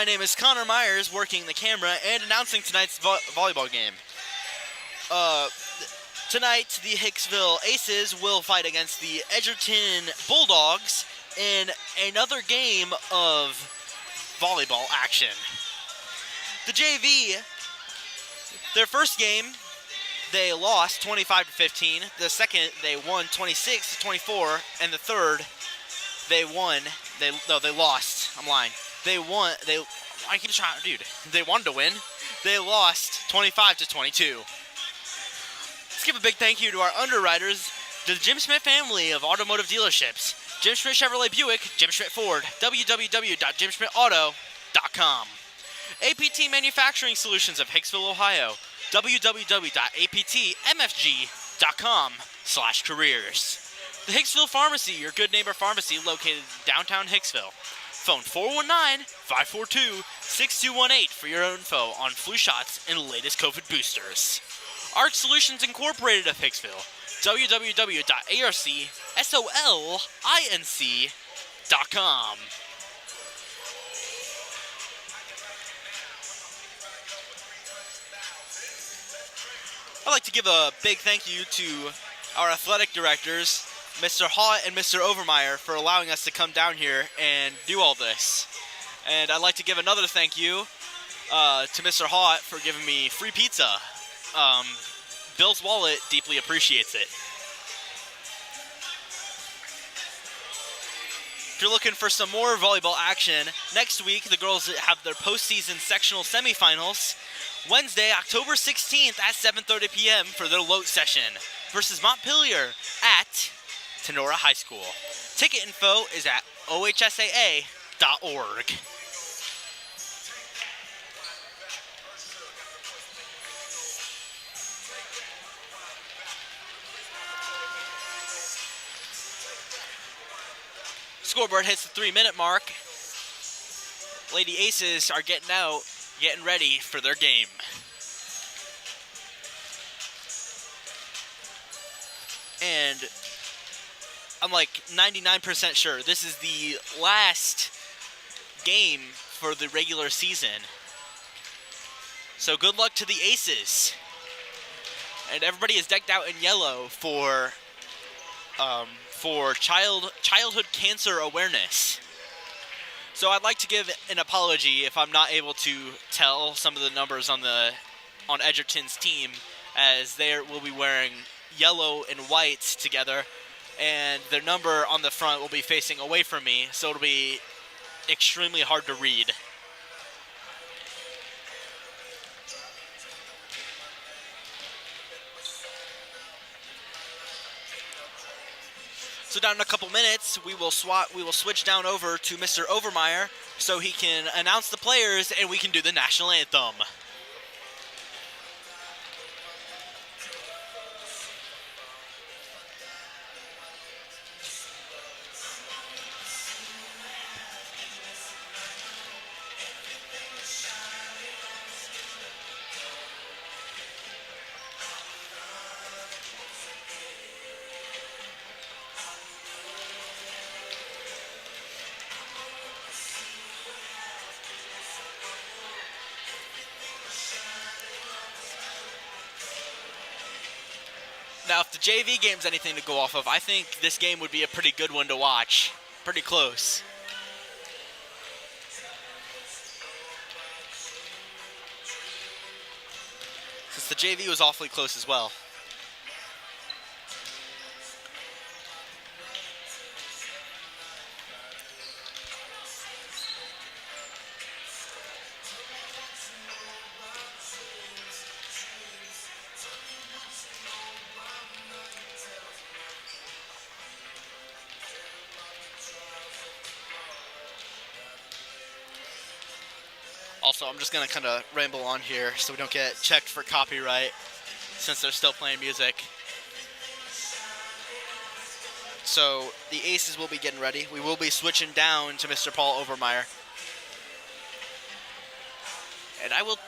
My name is Connor Myers, working the camera and announcing tonight's volleyball game. Tonight, the Hicksville Aces will fight against the Edgerton Bulldogs in another game of volleyball action. The JV, their first game, they lost 25-15. The second, they won 26-24, and the third, they won. They lost. I'm lying. They won. I keep trying, dude. They wanted to win. They lost 25-22. Let's give a big thank you to our underwriters, the Jim Schmidt family of automotive dealerships. Jim Schmidt Chevrolet Buick, Jim Schmidt Ford, www.jimschmidtauto.com. APT Manufacturing Solutions of Hicksville, Ohio, www.aptmfg.com/careers. The Hicksville Pharmacy, your good neighbor pharmacy located downtown Hicksville. Phone 419-542-6218 for your info on flu shots and latest COVID boosters. ARC Solutions Incorporated of Hicksville, www.arcsolinc.com. I'd like to give a big thank you to our athletic directors, Mr. Haught and Mr. Overmeyer, for allowing us to come down here and do all this. And I'd like to give another thank you to Mr. Haught for giving me free pizza. Bill's wallet deeply appreciates it. If you're looking for some more volleyball action, next week the girls have their postseason sectional semifinals. Wednesday, October 16th at 7:30 p.m. for their Lote session versus Montpelier at Tenora High School. Ticket info is at ohsaa.org. Scoreboard hits the 3-minute mark. Lady Aces are getting ready for their game. And I'm like 99% sure this is the last game for the regular season. So good luck to the Aces. And everybody is decked out in yellow for childhood cancer awareness. So I'd like to give an apology if I'm not able to tell some of the numbers on Edgerton's team, as they will be wearing yellow and white together, and their number on the front will be facing away from me, so it'll be extremely hard to read. So down in a couple minutes, we will switch down over to Mr. Overmeyer so he can announce the players and we can do the national anthem. Now, if the JV game's anything to go off of, I think this game would be a pretty good one to watch. Pretty close. Since the JV was awfully close as well. Also, I'm just going to kind of ramble on here so we don't get checked for copyright since they're still playing music. So the Aces will be getting ready. We will be switching down to Mr. Paul Overmeyer. And I'll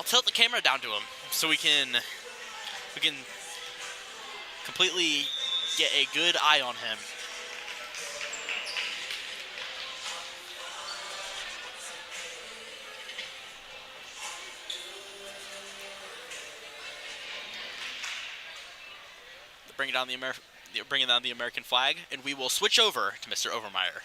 tilt the camera down to him so we can completely get a good eye on him. bringing down the American flag, and we will switch over to Mr. Overmeyer.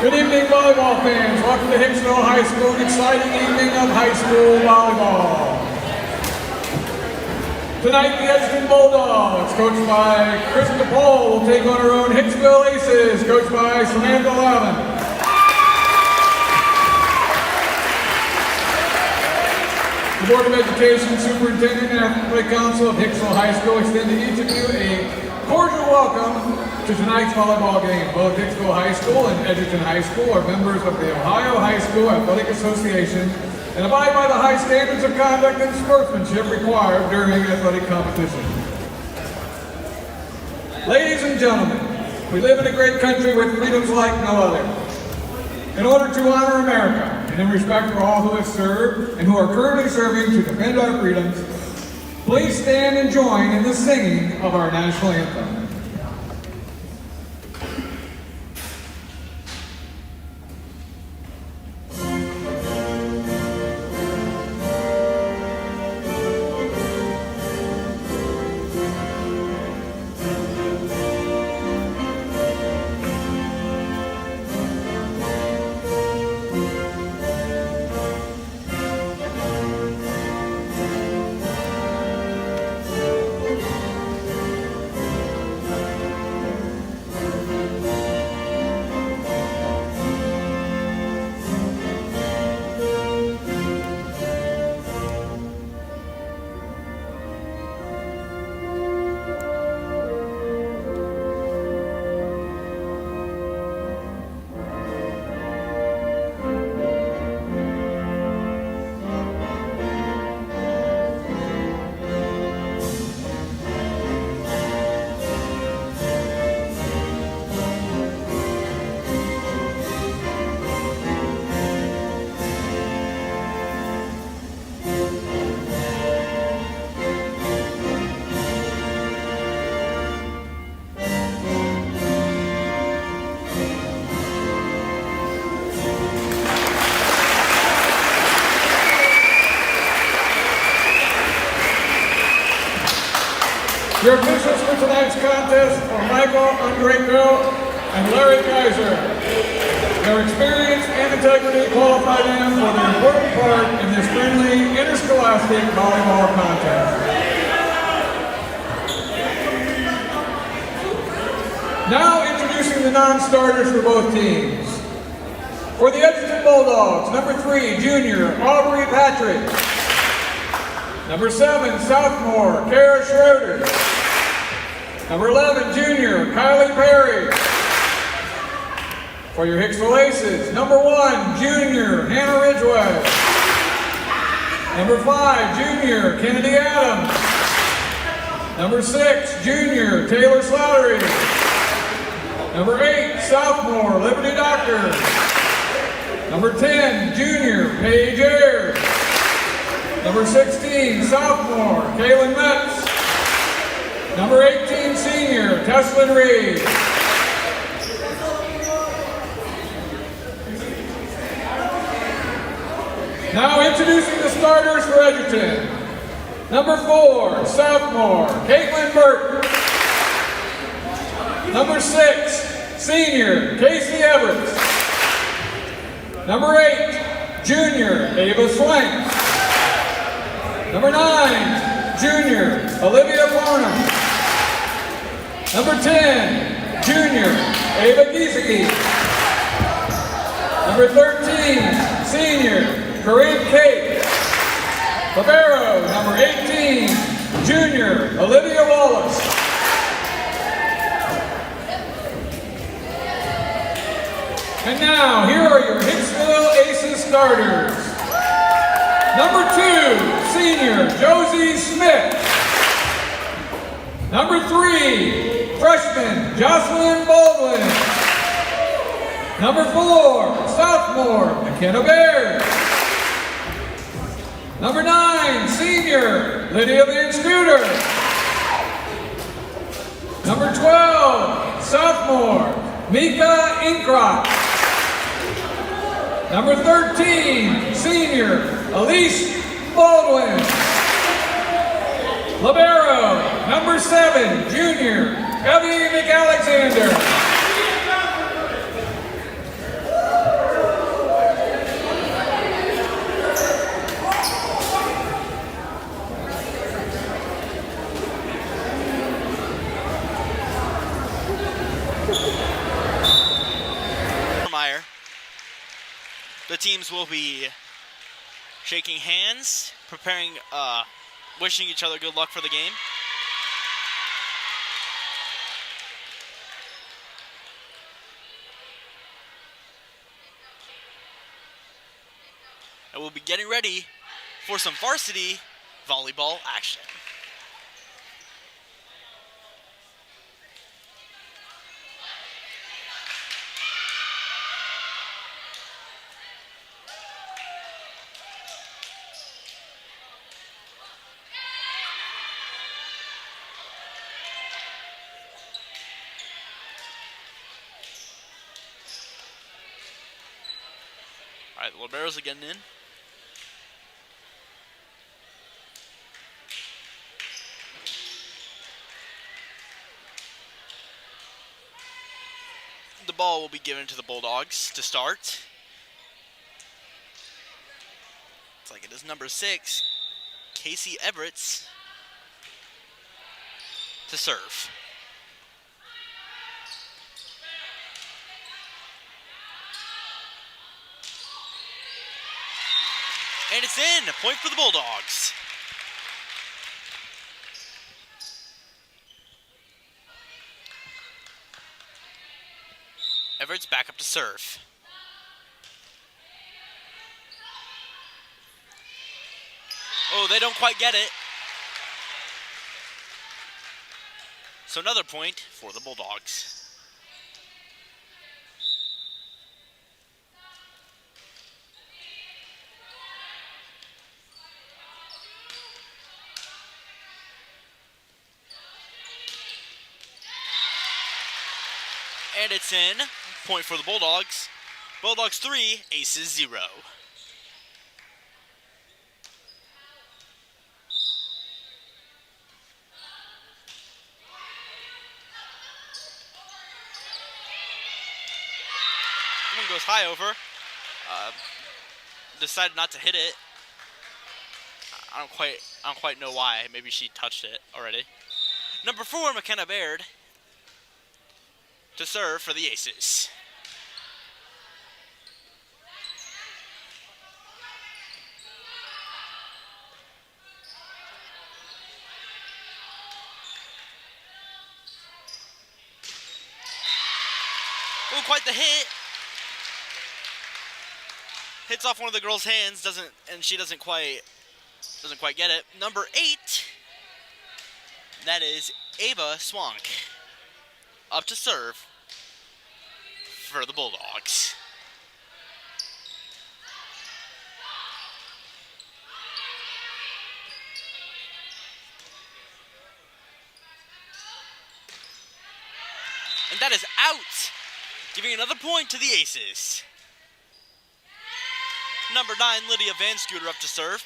Good evening, volleyball fans. Welcome to Hicksville High School, an exciting evening of high school volleyball. Tonight, the Edgerton Bulldogs, coached by Chris DePaul, will take on our own Hicksville Aces, coached by Samantha Lavin. The Board of Education Superintendent and Athletic Council of Hicksville High School extend to each of you a cordial welcome to tonight's volleyball game. Both Hicksville High School and Edgerton High School are members of the Ohio High School Athletic Association and abide by the high standards of conduct and sportsmanship required during athletic competition. Ladies and gentlemen, we live in a great country with freedoms like no other. In order to honor America and in respect for all who have served and who are currently serving to defend our freedoms, please stand and join in the singing of our national anthem. Your officials for tonight's contest are Michael Andreyko and Larry Kaiser. Their experience and integrity qualify them for their important part in this friendly interscholastic volleyball contest. Now introducing the non-starters for both teams. For the Edgerton Bulldogs, number 3, junior, Aubrey Patrick. Number 7, sophomore, Kara Schroeder. Number 11, junior, Kylie Perry. For your Hicksville Aces, number 1, junior, Hannah Ridgeway. Number 5, junior, Kennedy Adams. Number 6, junior, Taylor Slattery. Number 8, sophomore, Liberty Doctor. Number 10, junior, Paige Ayers. Number 16, sophomore, Kaylin Metz. Number 18, senior, Teslin Reed. Now introducing the starters for Edgerton. Number 4, sophomore, Caitlin Burke. Number 6, senior, Casey Everett. Number 8, junior, Ava Swank. Number 9, junior, Olivia Barnum. Number 10, junior, Ava Giesecke. Number 13, senior, Corinne Kate. Libero, number 18, junior, Olivia Wallace. And now, here are your Hicksville Aces starters. Number 2, senior, Josie Smith. Number 3, freshman Jocelyn Baldwin. Number 4, sophomore McKenna Baird. Number 9, senior Lydia Van Scooter. Number 12, sophomore Mika Inkrock. Number 13, senior Elise Baldwin. Libero, number 7, junior Evie McAlexander. The teams will be shaking hands, preparing, wishing each other good luck for the game. And we'll be getting ready for some varsity volleyball action. All right, the liberos are getting in. The ball will be given to the Bulldogs to start. Looks like it is number 6, Casey Everett, to serve. And it's in, a point for the Bulldogs. Everett's back up to serve. Oh, they don't quite get it. So another point for the Bulldogs. And it's in. Point for the Bulldogs. Bulldogs 3, Aces 0. One goes high over. Decided not to hit it. I don't quite know why. Maybe she touched it already. Number 4, McKenna Baird, to serve for the Aces. Oh, quite the hit. Hits off one of the girls' hands, and she doesn't quite get it. Number 8, that is Ava Swank, up to serve for the Bulldogs. And that is out, giving another point to the Aces. Number 9, Lydia Van Scooter, up to serve.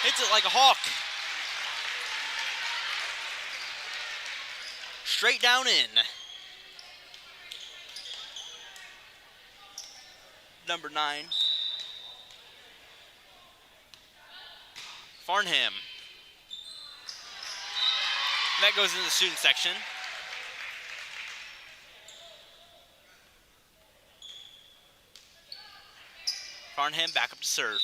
Hits it like a hawk. Straight down in. Number 9, Farnham. That goes in the student section. Farnham back up to serve.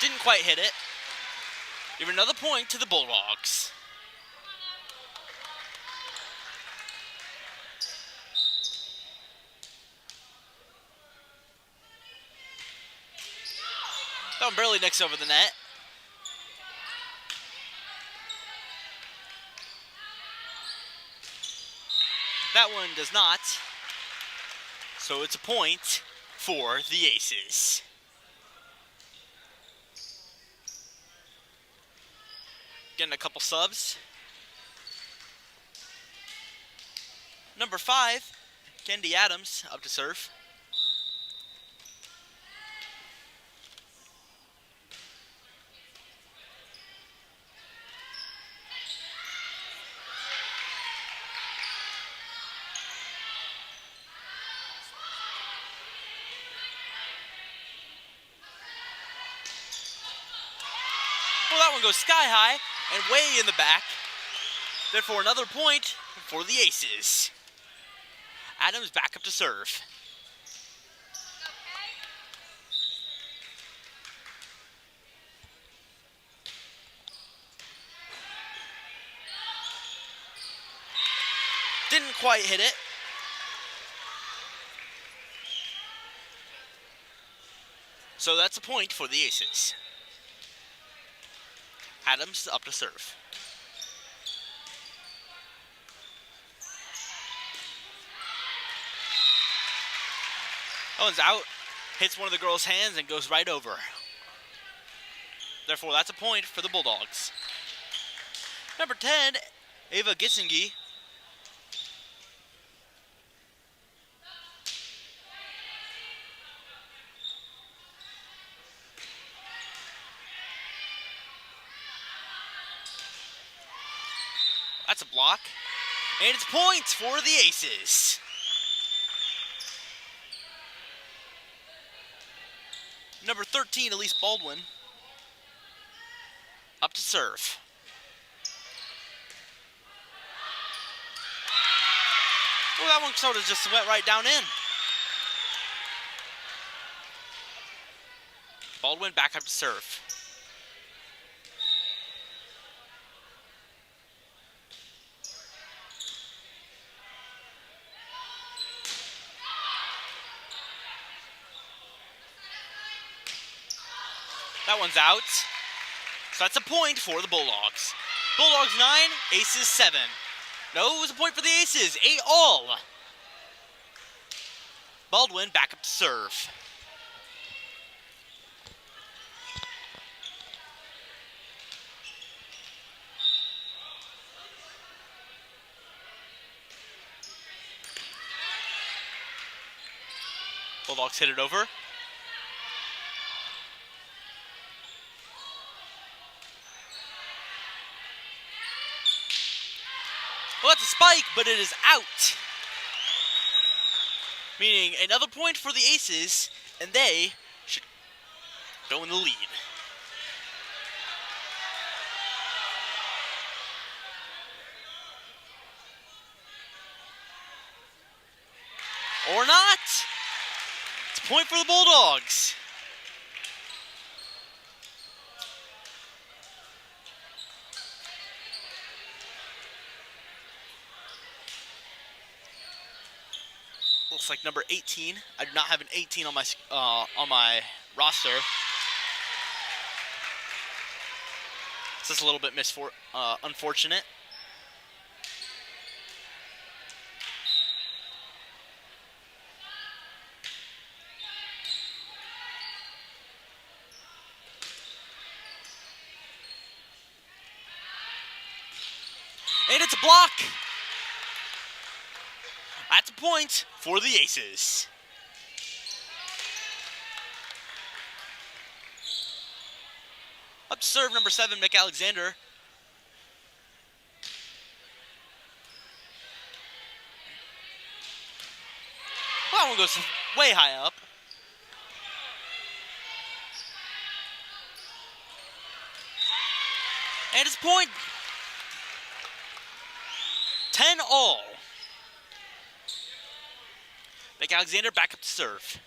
Didn't quite hit it. Give another point to the Bulldogs. That one barely nicks over the net. That one does not. So it's a point for the Aces. Getting a couple subs. Number 5, Kendi Adams, up to serve. Well, that one goes sky high and way in the back. Therefore, another point for the Aces. Adams back up to serve. Didn't quite hit it. So that's a point for the Aces. Adams up to serve. That one's out. Hits one of the girls' hands and goes right over. Therefore, that's a point for the Bulldogs. Number 10, Ava Gissingi. That's a block. And it's points for the Aces. Number 13, Elise Baldwin. Up to serve. Well, that one sort of just went right down in. Baldwin back up to serve. That one's out. So that's a point for the Bulldogs. Bulldogs 9, Aces 7. No, it was a point for the Aces. 8 all. Baldwin back up to serve. Bulldogs hit it over. Well, that's a spike, but it is out. Meaning another point for the Aces, and they should go in the lead. Or not. It's a point for the Bulldogs. Looks like number 18. I do not have an 18 on my roster. This is a little bit unfortunate. And it's a block. That's a point for the Aces. Up to serve number 7, Mick Alexander. Well, that one goes way high up. And it's point. 10 all. Mick Alexander back up to serve.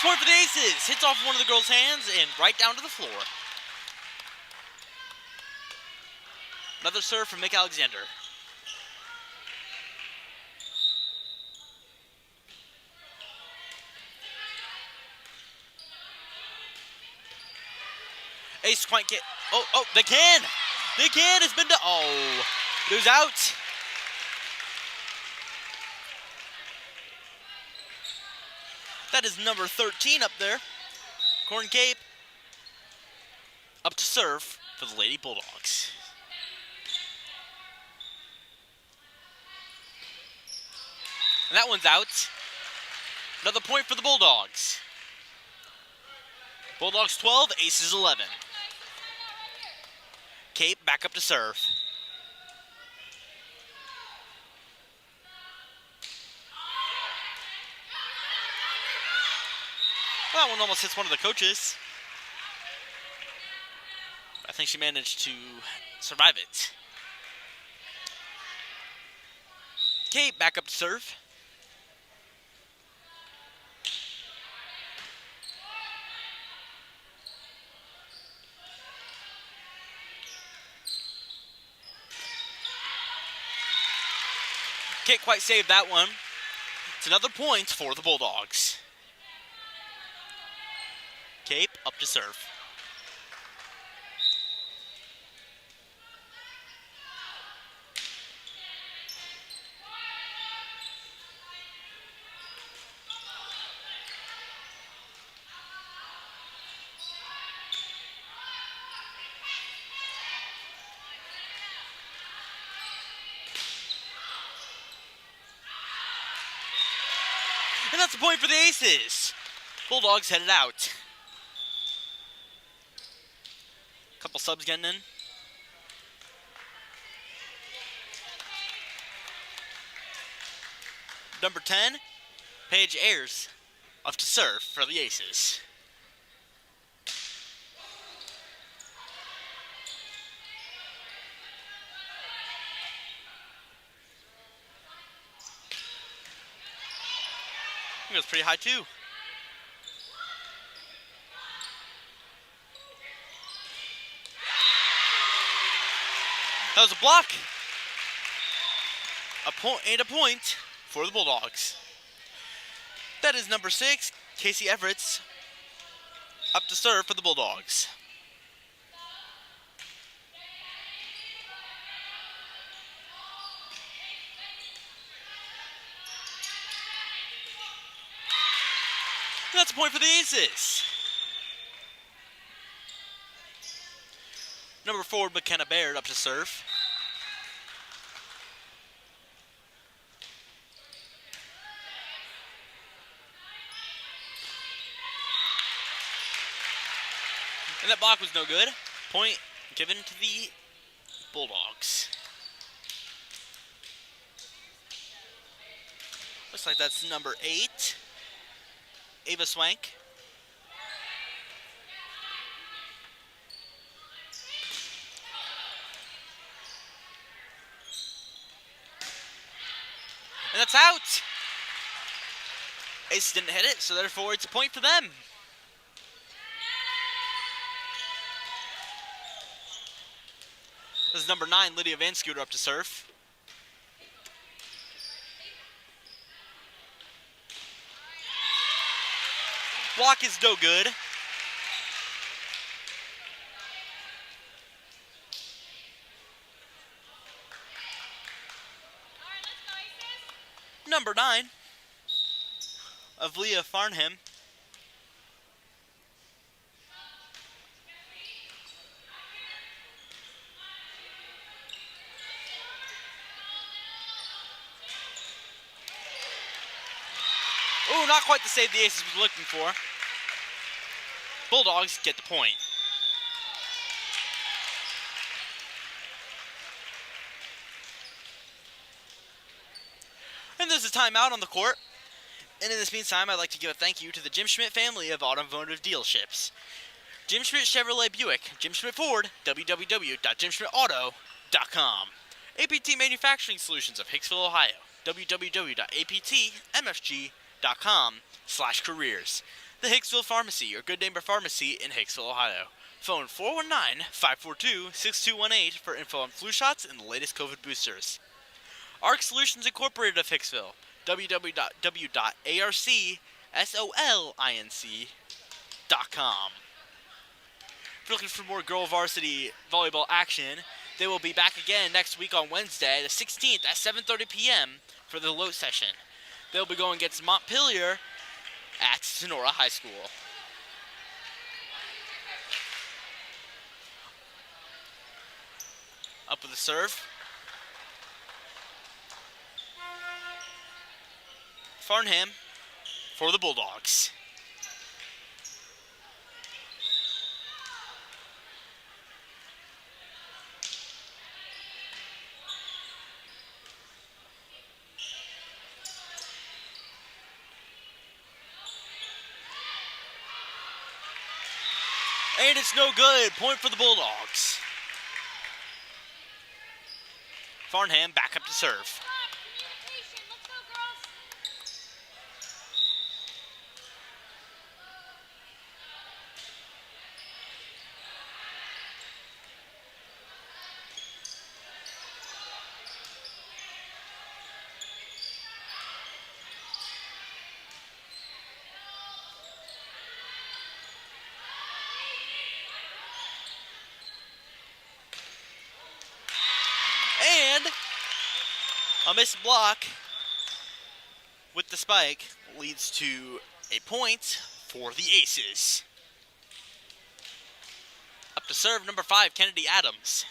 point for the Aces. Hits off one of the girls' hands and right down to the floor. Another serve from Mick Alexander. Ace quite get. Oh, they can. They can. It's been. Oh, it was out. That is number 13 up there. Corn Cape up to serve for the Lady Bulldogs. And that one's out. Another point for the Bulldogs. Bulldogs 12, Aces 11. Cape back up to serve. Well, that one almost hits one of the coaches. I think she managed to survive it. Cape back up to serve. Can't quite save that one. It's another point for the Bulldogs. Cape up to serve. And that's a point for the Aces. Bulldogs headed out. Couple subs getting in. Number 10, Paige Ayers, off to serve for the Aces. I think it was pretty high too. That was a block. A point for the Bulldogs. That is number 6, Casey Everett's, up to serve for the Bulldogs. And that's a point for the Aces. Number 4, McKenna Baird, up to serve. And that block was no good. Point given to the Bulldogs. Looks like that's number 8, Ava Swank. And that's out. Ace didn't hit it, so therefore it's a point for them. This is number 9, Lydia Van Scooter, up to serve. Block is no good. Number 9 of Leah Farnham. Ooh, not quite the save the Aces was looking for. Bulldogs get the point. And there's a timeout on the court. And in this meantime, I'd like to give a thank you to the Jim Schmidt family of automotive dealerships. Jim Schmidt Chevrolet Buick, Jim Schmidt Ford, www.jimschmidtauto.com. APT Manufacturing Solutions of Hicksville, Ohio, www.aptmfg.com/careers. the Hicksville Pharmacy, your good neighbor pharmacy in Hicksville, Ohio. Phone 419-542-6218 for info on flu shots and the latest COVID boosters. ARC Solutions Incorporated of Hicksville, www.arcsolinc.com. If you're looking for more Girls Varsity Volleyball action, they will be back again next week on Wednesday, the 16th at 7:30 p.m. for the load session. They'll be going against Montpelier at Sonora High School. Up with the serve. Farnham for the Bulldogs. And it's no good. Point for the Bulldogs. Farnham back up to serve. And a missed block with the spike leads to a point for the Aces. Up to serve number 5, Kennedy Adams.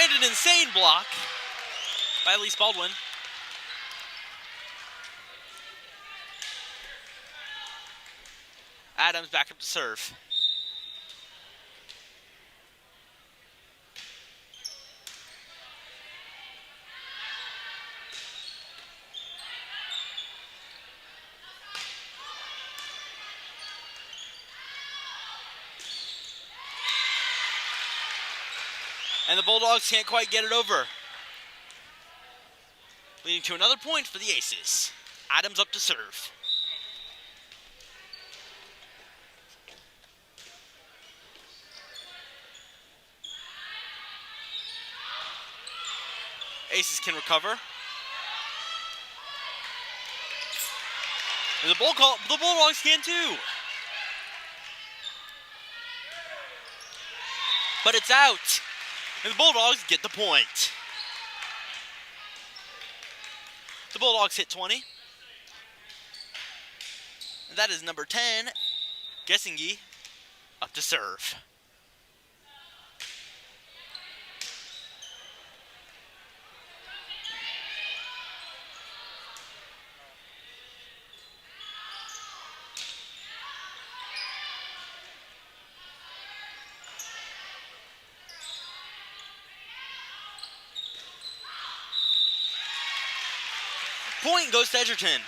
And an insane block by Elise Baldwin. Adams back up to serve. And the Bulldogs can't quite get it over. Leading to another point for the Aces. Adams up to serve. Aces can recover. And the Bulldogs can too. But it's out. And the Bulldogs get the point. The Bulldogs hit 20. And that is number 10, Gessingi, up to serve. Point goes to Edgerton.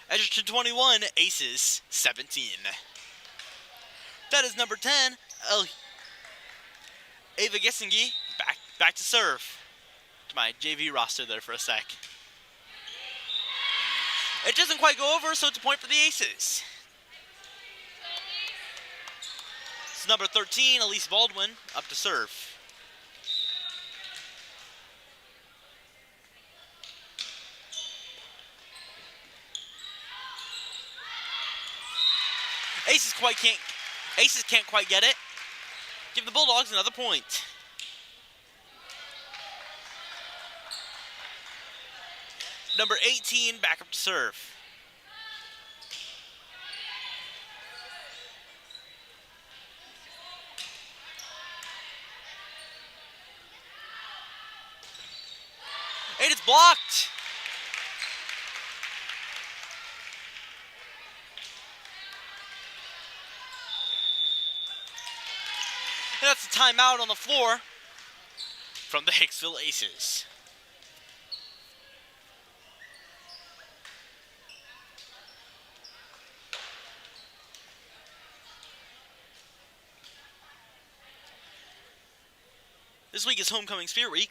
Edgerton 21, Aces 17. That is number 10, Ava Gessingi, back to serve. To my JV roster there for a sec. It doesn't quite go over, so it's a point for the Aces. It's number 13, Elise Baldwin, up to serve. Aces can't quite get it. Give the Bulldogs another point. Number 18 back up to serve. And it's blocked. And that's a timeout on the floor from the Hicksville Aces. This week is Homecoming Spirit Week,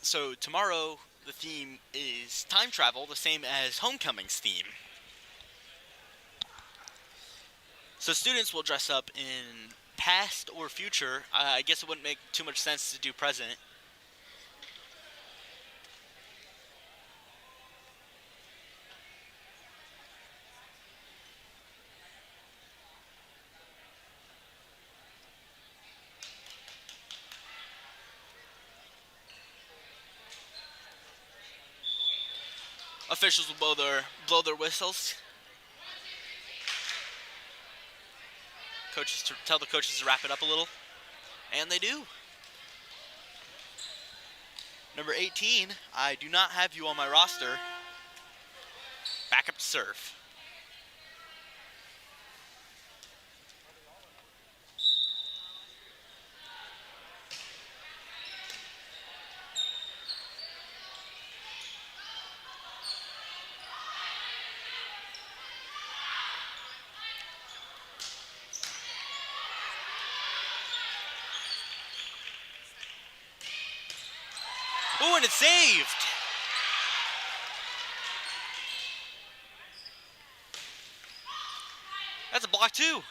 so tomorrow the theme is time travel, the same as Homecoming's theme. So students will dress up in past or future. I guess it wouldn't make too much sense to do present. Officials will blow their whistles. Coaches tell the coaches to wrap it up a little, and they do. Number 18, I do not have you on my roster. Back up to serve. Oh, and it's saved. That's a block too.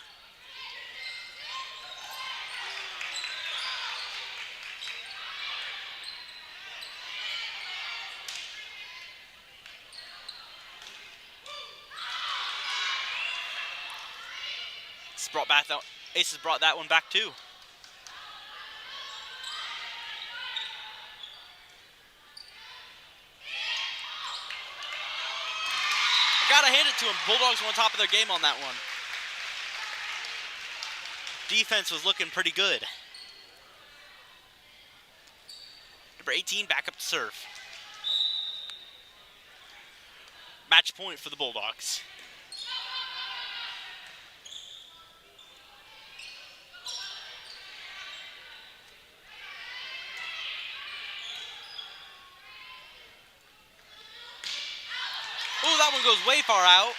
Aces brought that one back too. Gotta hand it to him. Bulldogs were on top of their game on that one. Defense was looking pretty good. Number 18 back up to serve. Match point for the Bulldogs. Oh, that one goes way far out.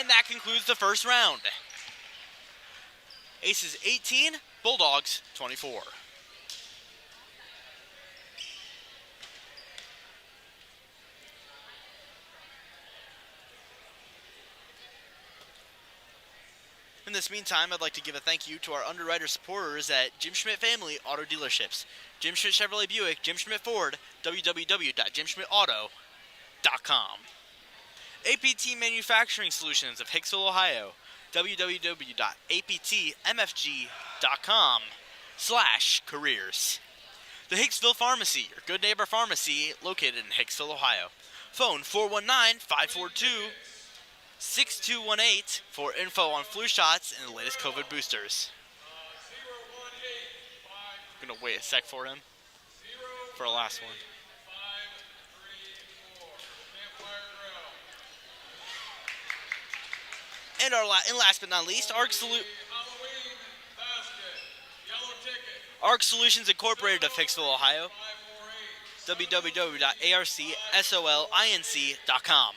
And that concludes the first round. Aces 18, Bulldogs 24. In this meantime, I'd like to give a thank you to our underwriter supporters at Jim Schmidt Family Auto Dealerships, Jim Schmidt Chevrolet Buick, Jim Schmidt Ford, www.jimschmidtauto.com. APT Manufacturing Solutions of Hicksville, Ohio, www.aptmfg.com/careers. The Hicksville Pharmacy, your good neighbor pharmacy located in Hicksville, Ohio. Phone 419-542-6218 for info on flu shots and the latest COVID boosters. I'm going to wait a sec for him for our last one. And last but not least, ARC Solutions Incorporated of Hicksville, Ohio. www.arcsolinc.com.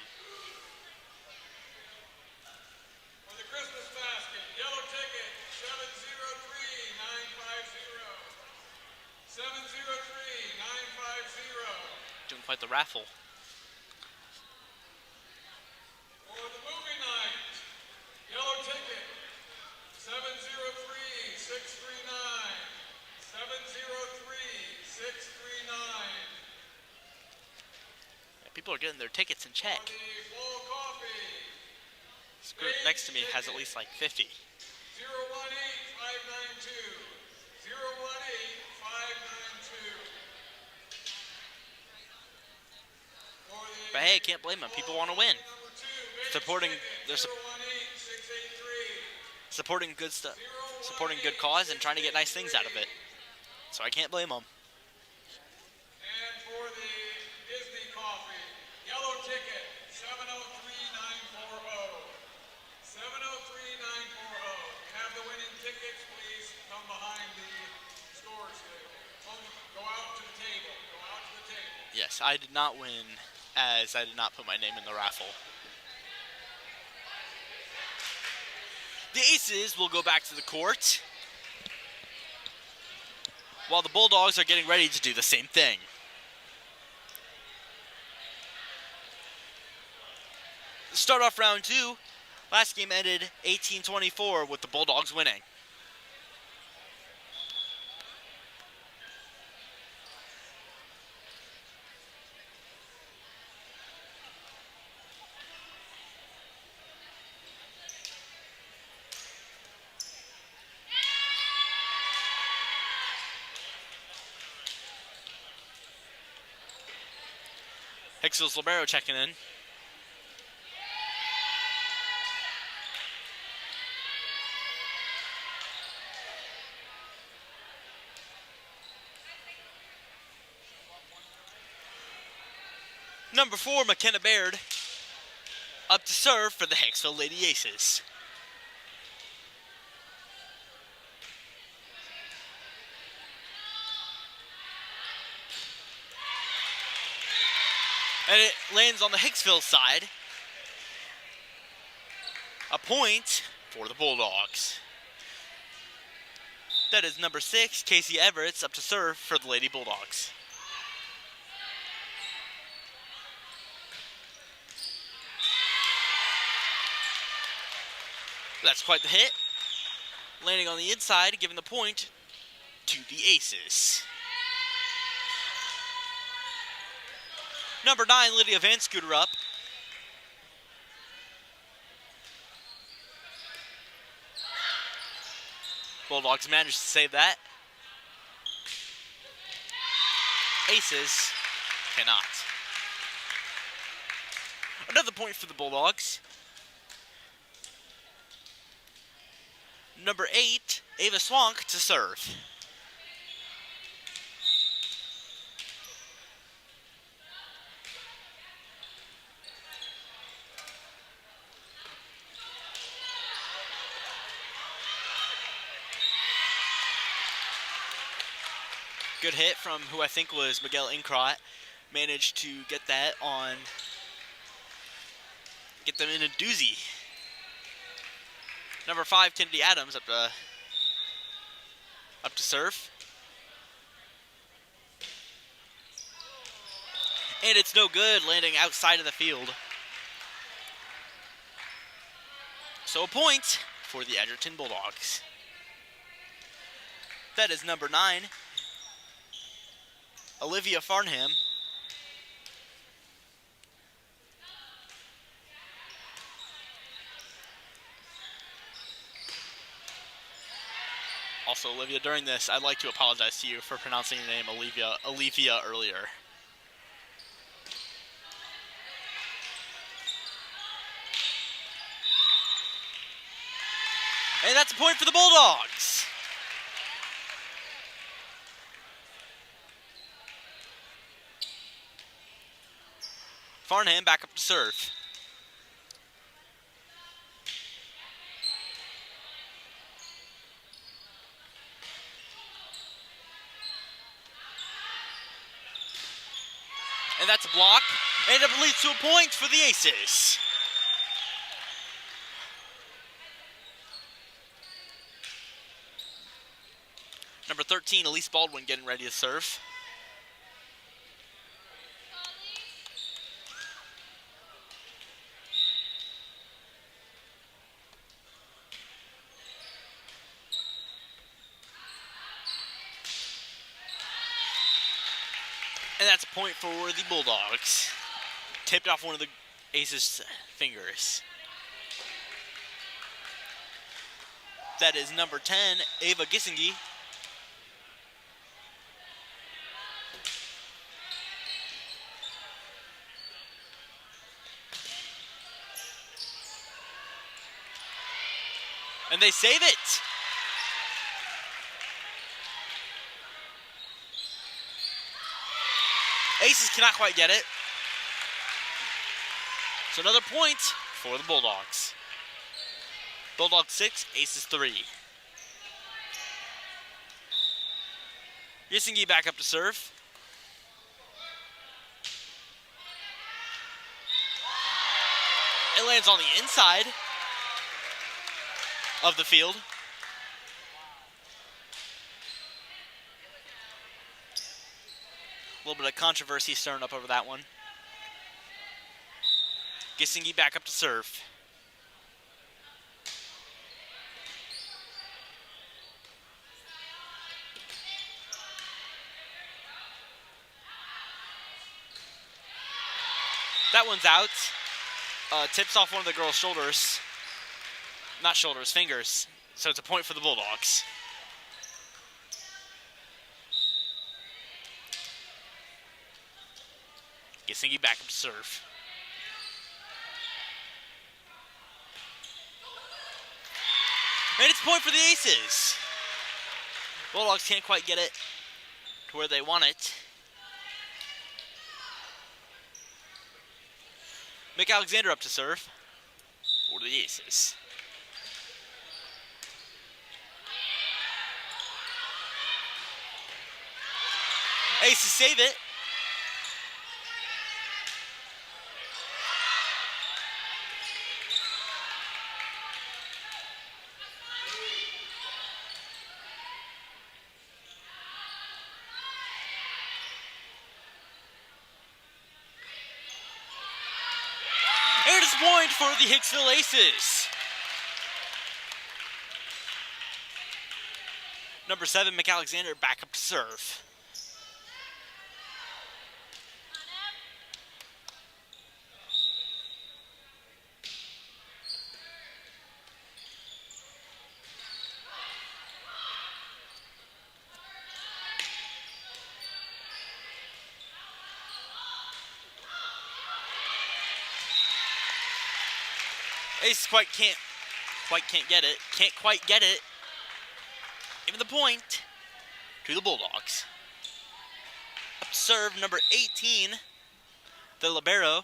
For the Christmas basket, yellow ticket, 703-950. 703-950. Doing quite the raffle. For the movie night, yellow ticket, 703-639. 703-639. People are getting their tickets in check. This group next to me has at least like 50. 018-592. 018-592. But hey, I can't blame them. People want to win. They're supporting good stuff, supporting good cause, and trying to get nice things out of it. So I can't blame them. And for the Disney coffee, yellow ticket, 703-940. 703-940. Have the winning tickets, please come behind the scores table. Go out to the table. Go out to the table. Yes, I did not win, as I did not put my name in the raffle. The Aces will go back to the court, while the Bulldogs are getting ready to do the same thing. Start off round 2. Last game ended 18-24 with the Bulldogs winning. Hicksville's libero checking in. Number 4, McKenna Baird, up to serve for the Hicksville Lady Aces. And it lands on the Hicksville side. A point for the Bulldogs. That is number 6, Casey Everett, up to serve for the Lady Bulldogs. That's quite the hit. Landing on the inside, giving the point to the Aces. Number 9, Lydia Van Scooter up. Bulldogs managed to save that. Aces cannot. Another point for the Bulldogs. Number 8, Ava Swank to serve. Good hit from who I think was Miguel Incrot. Managed to get that on, get them in a doozy. Number 5, Kennedy Adams up to serve. And it's no good, landing outside of the field. So a point for the Edgerton Bulldogs. That is number 9, Olivia Farnham. Also, Olivia, during this, I'd like to apologize to you for pronouncing your name Olivia earlier. And that's a point for the Bulldogs. Farnham back up to serve. And that's a block. And it leads to a point for the Aces. Number 13, Elise Baldwin getting ready to serve. And that's a point for the Bulldogs. Tipped off one of the Aces' fingers. That is number 10, Ava Gissingy. And they save it. Aces cannot quite get it. So another point for the Bulldogs. Bulldogs 6, Aces 3. Gissingy back up to serve. It lands on the inside. of the field. A little bit of controversy stirring up over that one. Gisingi back up to serve. That one's out. Tips off one of the girls' shoulders. Not shoulders, fingers. So it's a point for the Bulldogs. Gisingi back up to serve. And it's a point for the Aces. Bulldogs can't quite get it to where they want it. Mick Alexander up to serve for the Aces. Aces save it. And it's a point for the Hicksville Aces. Number 7, Mick Alexander back up to serve. Aces can't quite get it. Giving the point to the Bulldogs. Up to serve number 18, the libero.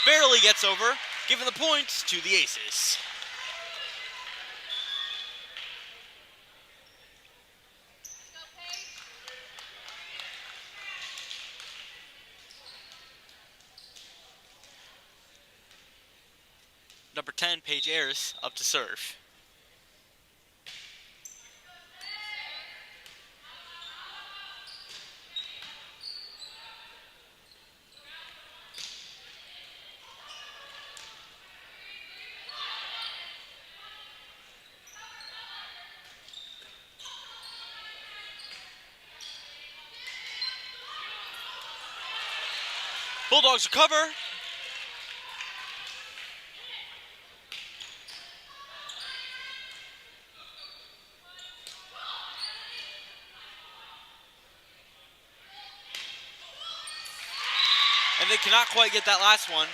Barely gets over, giving the point to the Aces. Number 10, Paige Ayers, up to serve. Bulldogs recover. And they cannot quite get that last one.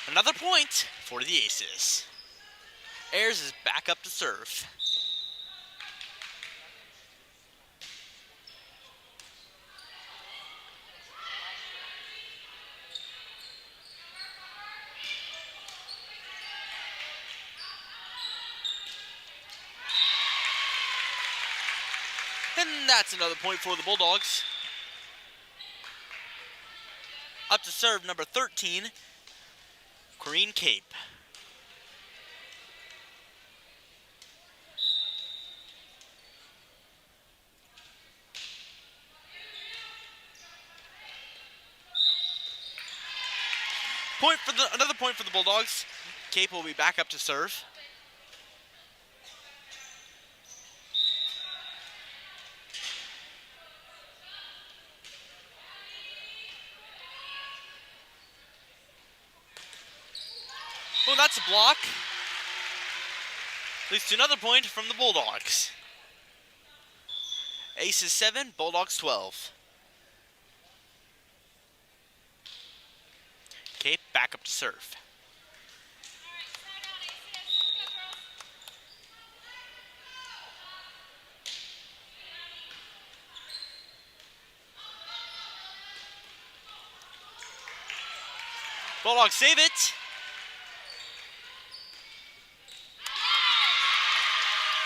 Another point for the Aces. Ayers is back up to serve. And that's another point for the Bulldogs. Up to serve number 13, Corrine Cape. Another point for the Bulldogs. Cape will be back up to serve. Well, that's a block. Leads to another point from the Bulldogs. Aces 7, Bulldogs 12. Cape back up to serve. Bulldogs save it.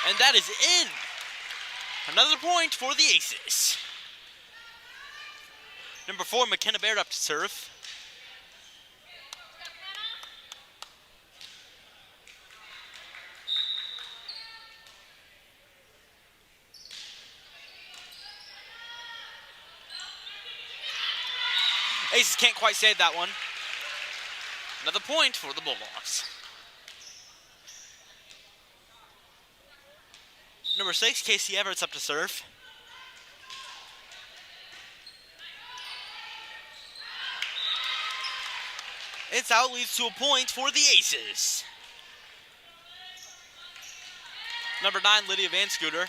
And that is in. Another point for the Aces. Number 4, McKenna Baird up to serve. Aces can't quite save that one. Another point for the Bulldogs. Number 6, Casey Everett's up to serve. It's out, leads to a point for the Aces. Number 9, Lydia Van Scooter.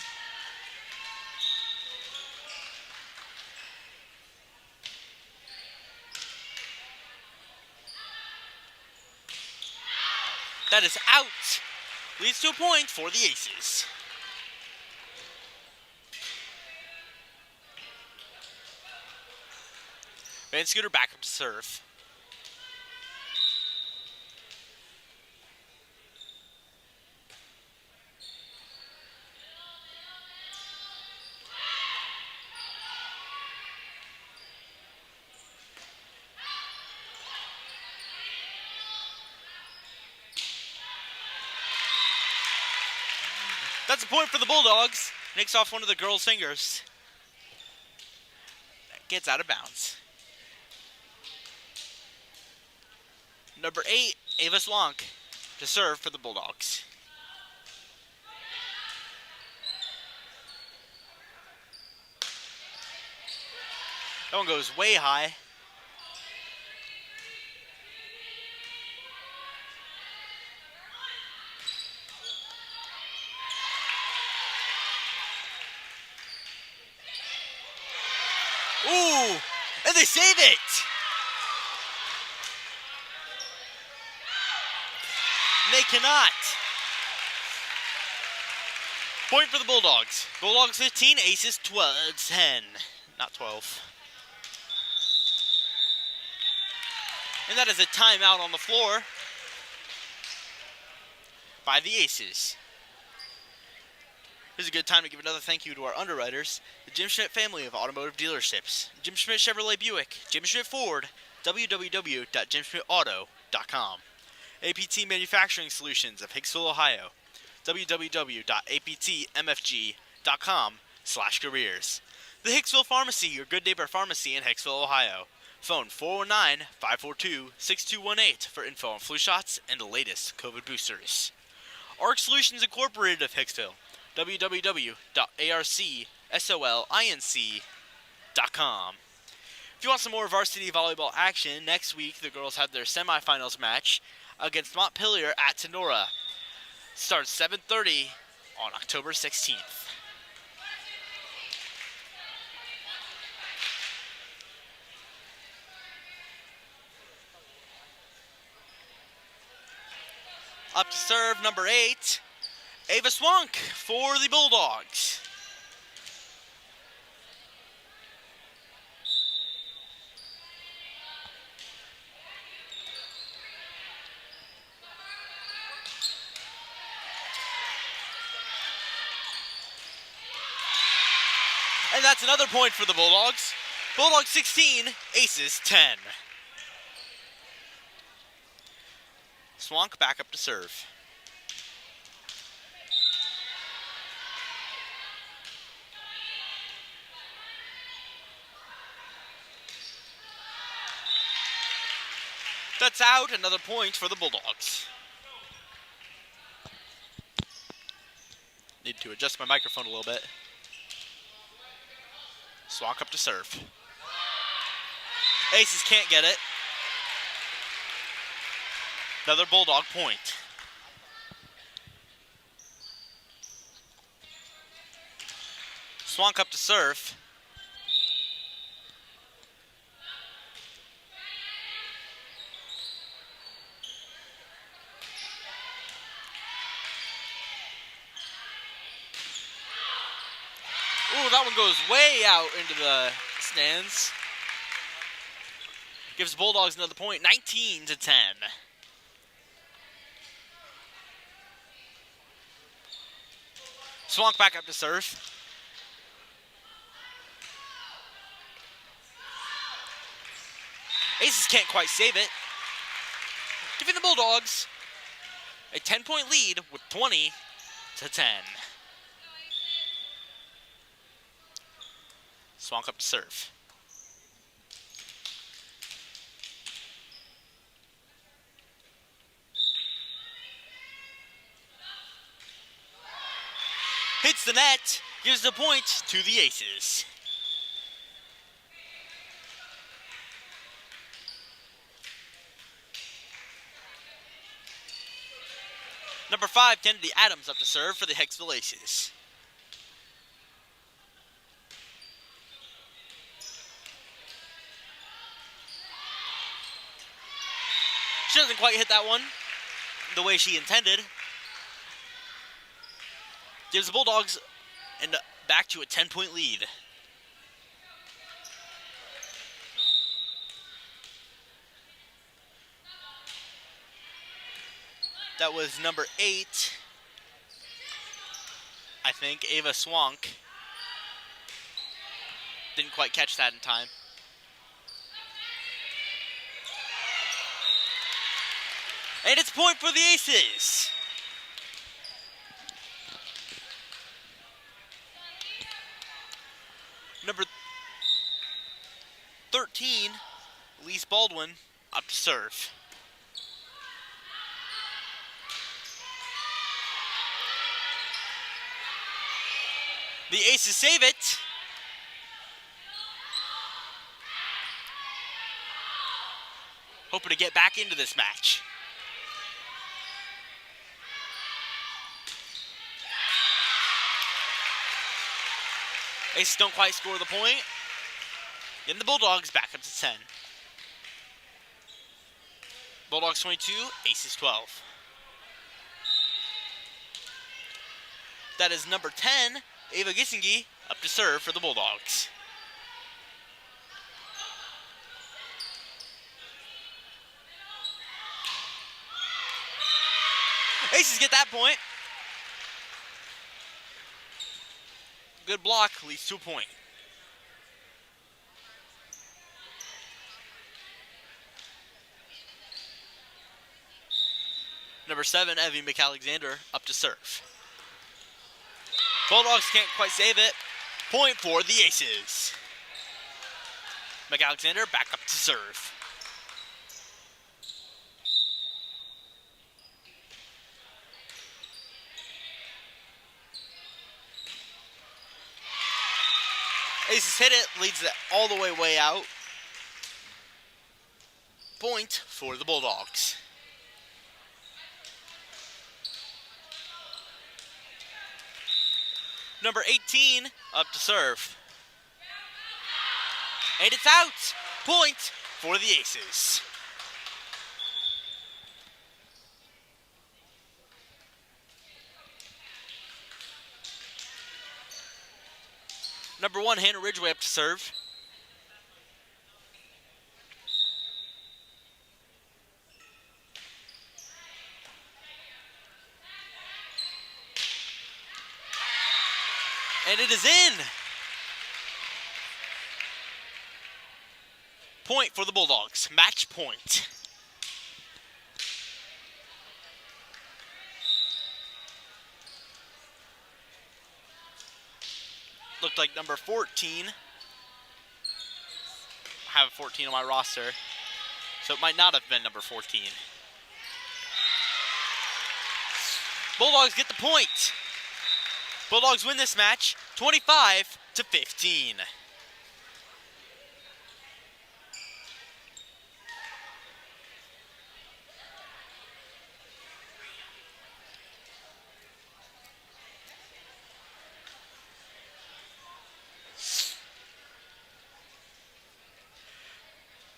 That is out. Leads to a point for the Aces. Van Scooter back up to serve. That's a point for the Bulldogs. Nicks off one of the girls' fingers. Gets out of bounds. Number 8, Ava Swank to serve for the Bulldogs. That one goes way high. Ooh, and they save it! They cannot. Point for the Bulldogs. Bulldogs 15, Aces 10. Not 12. And that is a timeout on the floor by the Aces. Here's a good time to give another thank you to our underwriters, the Jim Schmidt family of automotive dealerships. Jim Schmidt Chevrolet Buick, Jim Schmidt Ford, www.jimschmidtauto.com. APT Manufacturing Solutions of Hicksville, Ohio, www.aptmfg.com/careers. The Hicksville Pharmacy, your good neighbor pharmacy in Hicksville, Ohio. Phone 419-542-6218 for info on flu shots and the latest COVID boosters. ARC Solutions Incorporated of Hicksville, www.arcsolinc.com. If you want some more varsity volleyball action, next week the girls have their semifinals match against Montpelier at Tenora. Starts 7:30 on October 16th. Up to serve, number 8, Ava Swank for the Bulldogs. And that's another point for the Bulldogs. Bulldogs 16, Aces 10. Swank back up to serve. That's out, another point for the Bulldogs. Need to adjust my microphone a little bit. Swank up to serve. Aces can't get it. Another Bulldog point. Swank up to serve. Ooh, that one goes way out into the stands. Gives Bulldogs another point, 19-10. Swank back up to serve. Aces can't quite save it, giving the Bulldogs a 10-point lead with 20-10. Swank up to serve. Hits the net, gives the point to the Aces. Number 5, Kennedy Adams up to serve for the Hicksville Aces. She doesn't quite hit that one the way she intended. Gives the Bulldogs and back to a 10-point lead. That was number 8, I think, Ava Swank. Didn't quite catch that in time. And it's point for the Aces. Number 13, Elise Baldwin, up to serve. The Aces save it. Hoping to get back into this match. Aces don't quite score the point. Getting the Bulldogs back up to 10. Bulldogs 22, Aces 12. That is number 10, Ava Gissingi, up to serve for the Bulldogs. Aces get that point. Good block, leads to a point. Number 7, Evie McAlexander, up to serve. Bulldogs can't quite save it. Point for the Aces. McAlexander back up to serve. Aces hit it, leads it all the way out. Point for the Bulldogs. Number 18, up to serve. And it's out. Point for the Aces. Number 1, Hannah Ridgway up to serve. And it is in. Point for the Bulldogs. Match point. Looked like number 14. I have 14 on my roster, so it might not have been number 14. Bulldogs get the point. Bulldogs win this match 25-15.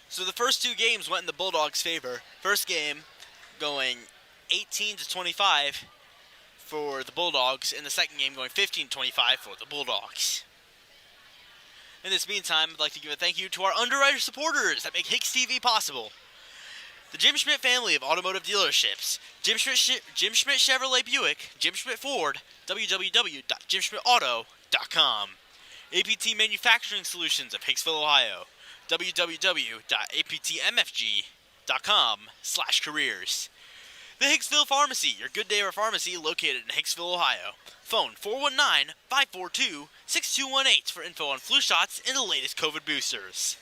So the first two games went in the Bulldogs' favor. First game going 18-25 for the Bulldogs, and the second game going 15-25 for the Bulldogs. In this meantime, I'd like to give a thank you to our underwriter supporters that make HIX-TV possible. The Jim Schmidt family of automotive dealerships, Jim Schmidt Chevrolet Buick, Jim Schmidt Ford, www.jimschmidtauto.com. APT Manufacturing Solutions of Hicksville, Ohio. www.aptmfg.com/careers. The Hicksville Pharmacy, your good neighbor pharmacy located in Hicksville, Ohio. Phone 419-542-6218 for info on flu shots and the latest COVID boosters.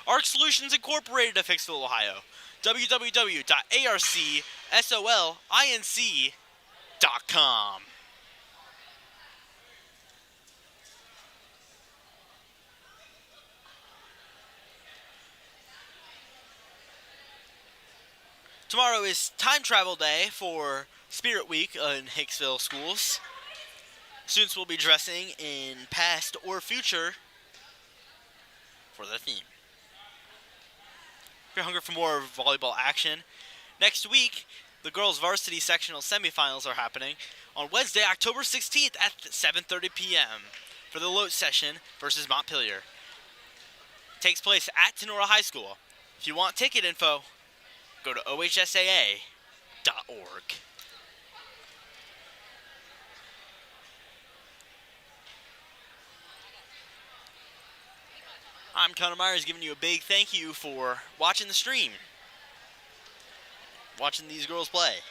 ARC Solutions Incorporated of Hicksville, Ohio. www.arcsolinc.com. Tomorrow is time travel day for Spirit Week in Hicksville schools. Students will be dressing in past or future for the theme. If you're hungry for more volleyball action, next week the Girls Varsity Sectional Semifinals are happening on Wednesday, October 16th at 7:30 p.m. for the Lote session versus Montpelier. It takes place at Tenora High School. If you want ticket info, go to ohsaa.org. I'm Connor Myers giving you a big thank you for watching the stream, watching these girls play.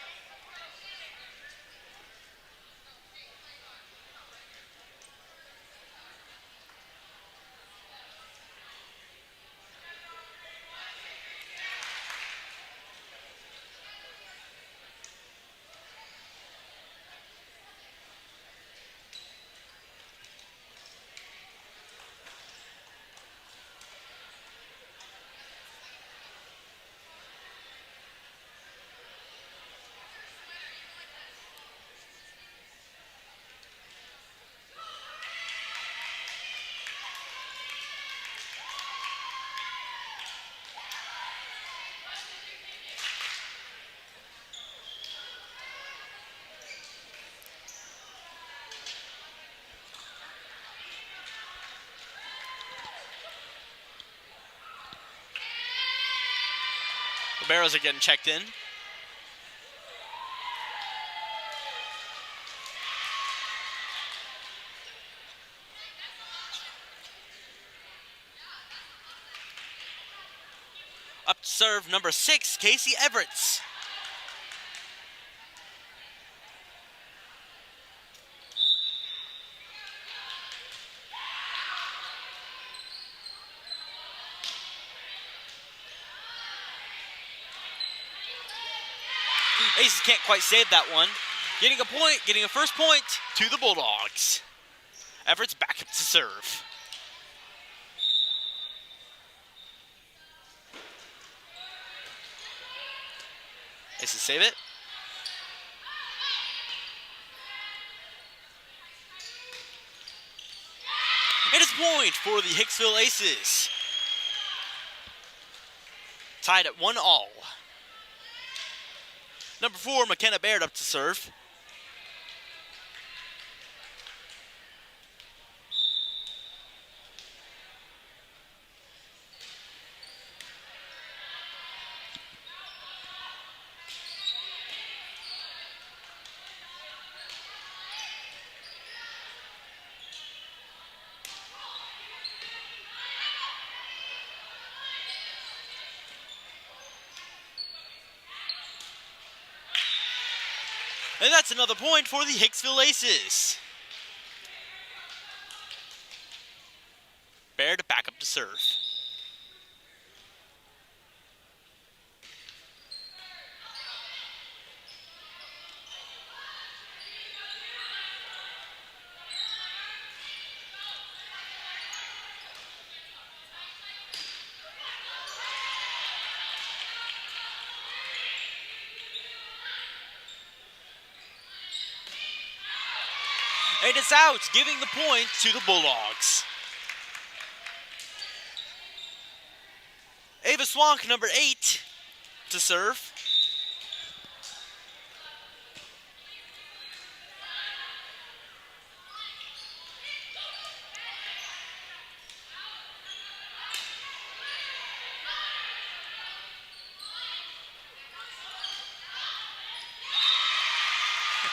The barrels are getting checked in. Up to serve number 6, Casey Everett. Aces can't quite save that one. Getting a point, getting a first point to the Bulldogs. Everett's back up to serve. Aces save it. And it's point for the Hicksville Aces. Tied at 1-all. Number 4, McKenna Baird up to serve. And that's another point for the Hicksville Aces. Baird back up to serve. And it's out, giving the point to the Bulldogs. Ava Swank, number 8, to serve.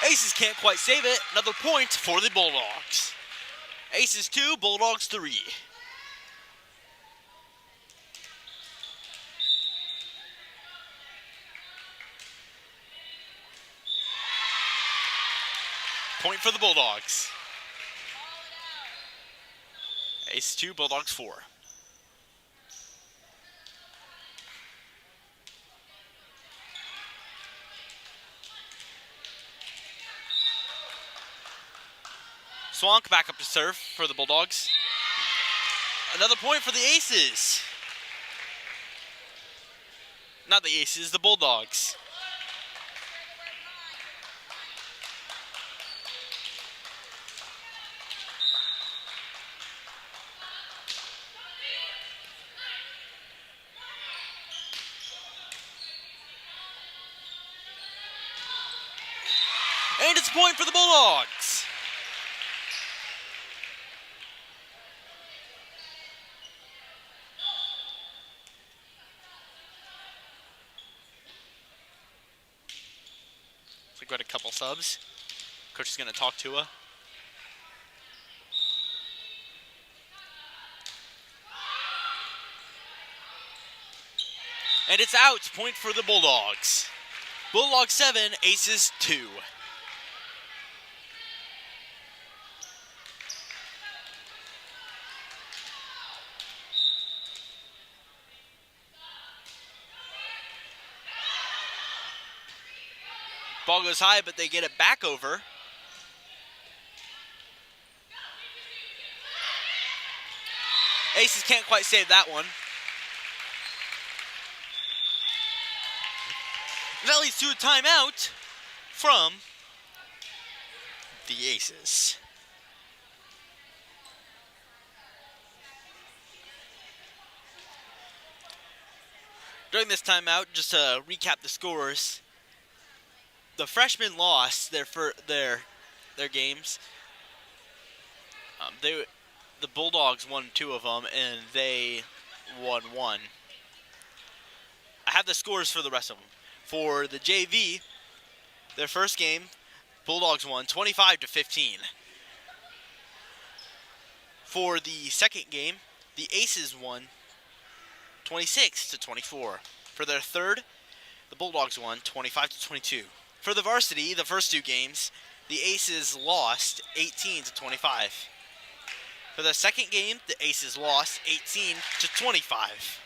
Aces can't quite save it. Another point for the Bulldogs. Aces 2, Bulldogs 3. Point for the Bulldogs. Ace 2, Bulldogs 4. Swank back up to serve for the Bulldogs. Another point for the Aces. Not the Aces, the Bulldogs. And it's a point for the Bulldogs. So we got a couple subs. Coach is going to talk to her. And it's out. Point for the Bulldogs. Bulldogs 7, Aces 2. Ball goes high, but they get it back over. Aces can't quite save that one. That leads to a timeout from the Aces. During this timeout, just to recap the scores, the freshmen lost their games. The Bulldogs won 2 of them, and they won 1. I have the scores for the rest of them. For the JV, their first game, Bulldogs won 25-15. For the second game, the Aces won 26-24. For their third, the Bulldogs won 25-22. For the varsity, the first 2 games, the Aces lost 18-25. For the second game, the Aces lost 18-25.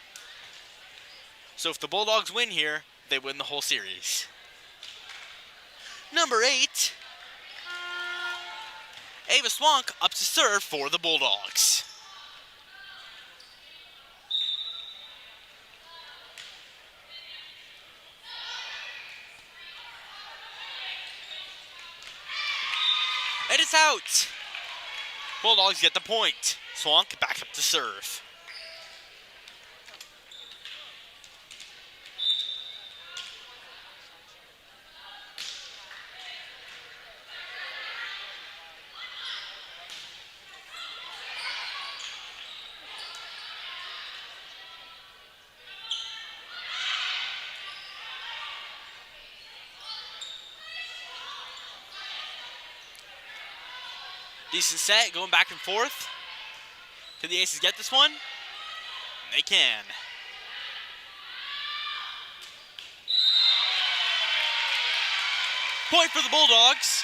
So if the Bulldogs win here, they win the whole series. Number 8, Ava Swank up to serve for the Bulldogs. And it's out. Bulldogs get the point. Swank back up to serve. Decent set, going back and forth. Can the Aces get this one? They can. Point for the Bulldogs.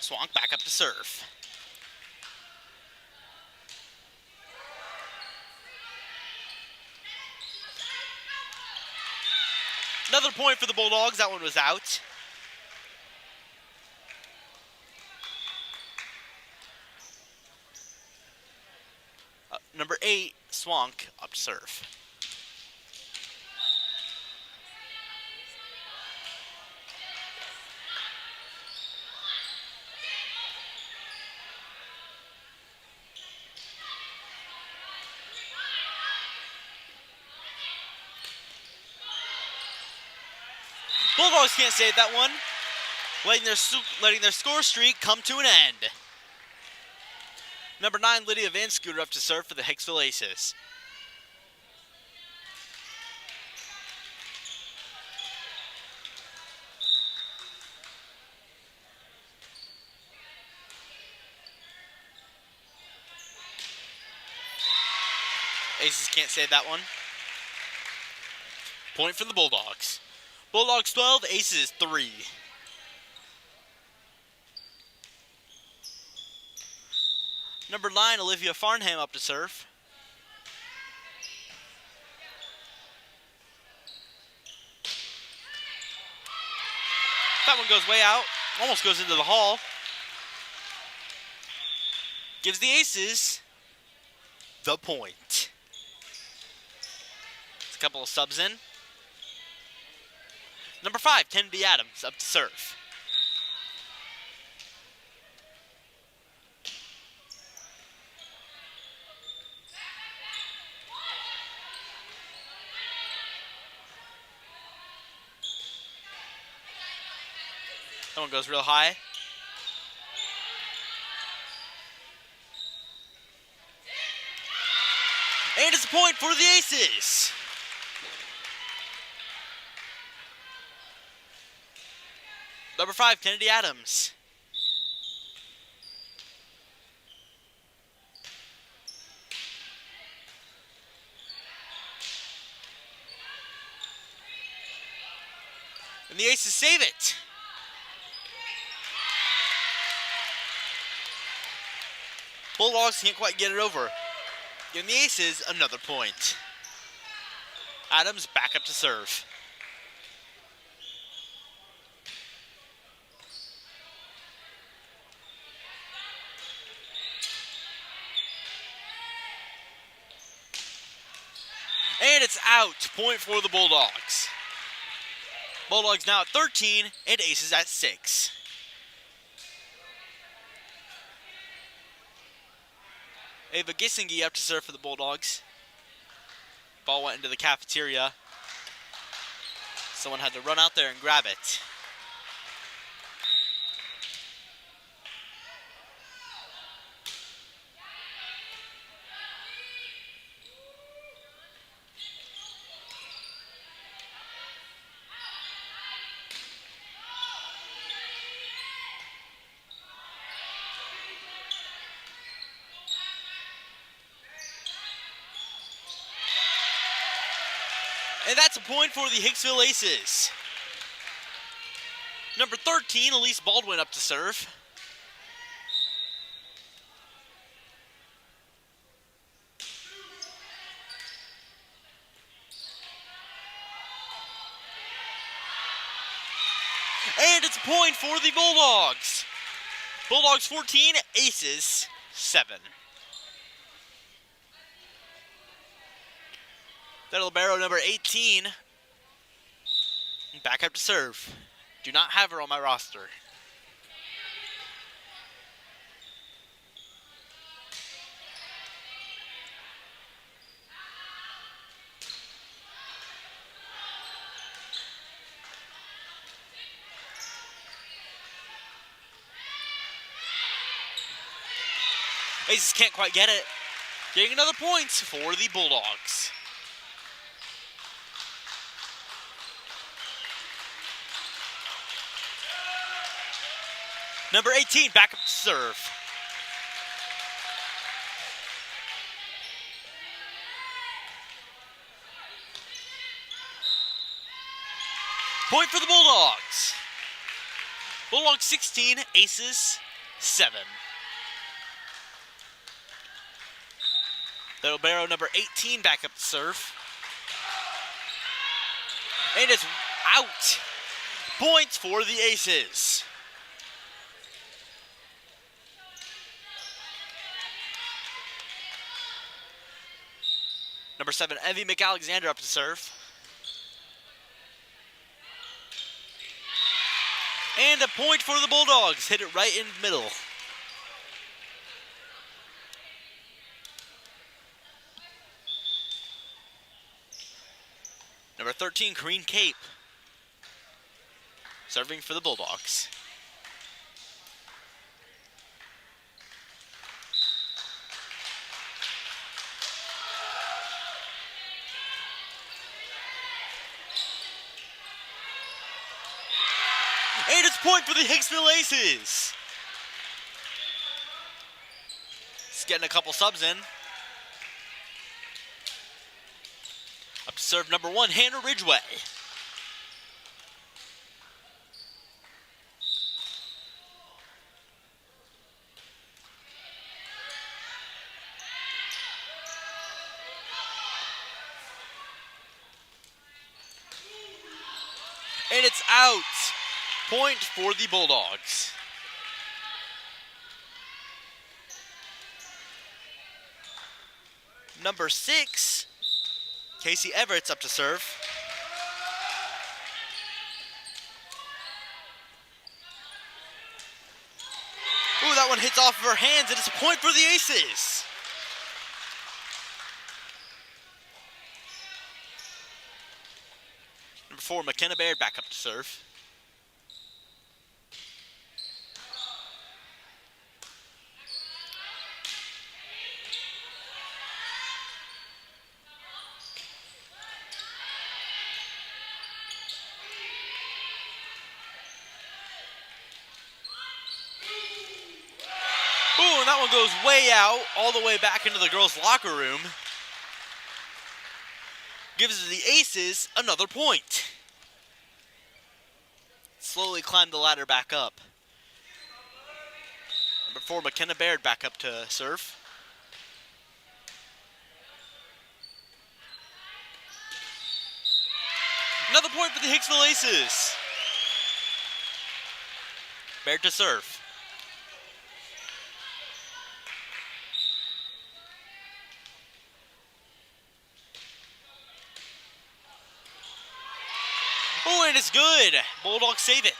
Swank back up to serve. Another point for the Bulldogs. That one was out. Number 8, Swank up to serve. Bulldogs can't save that one, letting their score streak come to an end. Number 9, Lydia Van Scooter up to serve for the Hicksville Aces. Aces can't save that one. Point for the Bulldogs. Bulldogs 12, Aces 3. Number 9, Olivia Farnham up to serve. That one goes way out. Almost goes into the hall. Gives the Aces the point. It's a couple of subs in. Number 5, Kennedy Adams up to serve. That one goes real high. And it's a point for the Aces. Number 5, Kennedy Adams. And the Aces save it. Bulldogs can't quite get it over. Giving the Aces another point. Adams back up to serve. And it's out. Point for the Bulldogs. Bulldogs now at 13 and Aces at 6. Ava Gissingy up to serve for the Bulldogs. Ball went into the cafeteria. Someone had to run out there and grab it. And that's a point for the Hicksville Aces. Number 13, Elise Baldwin up to serve. And it's a point for the Bulldogs. Bulldogs 14, Aces 7. That libero number 18. Back up to serve. Do not have her on my roster. Aces can't quite get it. Getting another points for the Bulldogs. Number 18, back up to serve. Point for the Bulldogs. Bulldogs 16, Aces 7. The libero number 18 back up to serve. And it's out. Points for the Aces. Number 7, Evie McAlexander up to serve. And a point for the Bulldogs. Hit it right in the middle. Number 13, Corrine Cape. Serving for the Bulldogs. And it's a point for the Hicksville Aces. It's getting a couple subs in. Up to serve number 1, Hannah Ridgway. And it's out. Point for the Bulldogs. Number 6, Casey Everett's up to serve. Ooh, that one hits off of her hands, and it's a point for the Aces. Number 4, McKenna Baird back up to serve. Ooh, and that one goes way out, all the way back into the girls' locker room. Gives the Aces another point. Slowly climb the ladder back up. Number 4, McKenna Baird back up to serve. Another point for the Hicksville Aces. Baird to serve. Oh, and it's good. Bulldogs save it.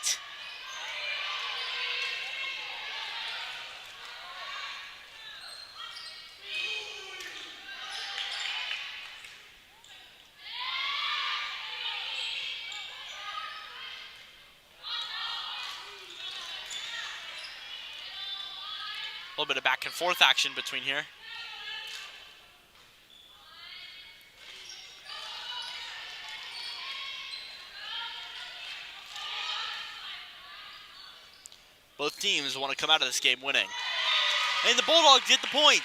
A little bit of back and forth action between here. Both teams want to come out of this game winning. And the Bulldogs get the point.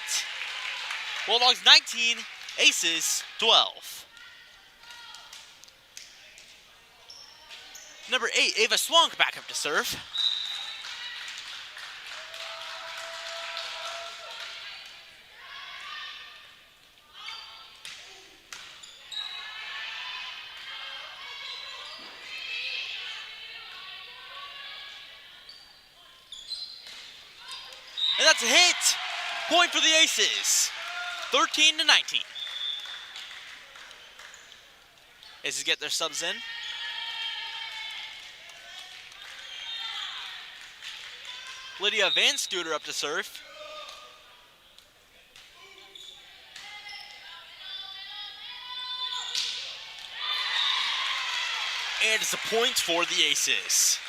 Bulldogs 19, Aces 12. Number 8, Ava Swank back up to serve. And that's a hit. Point for the Aces. 13-19. Aces get their subs in. Lydia Van Scooter up to serve. And it's a point for the Aces.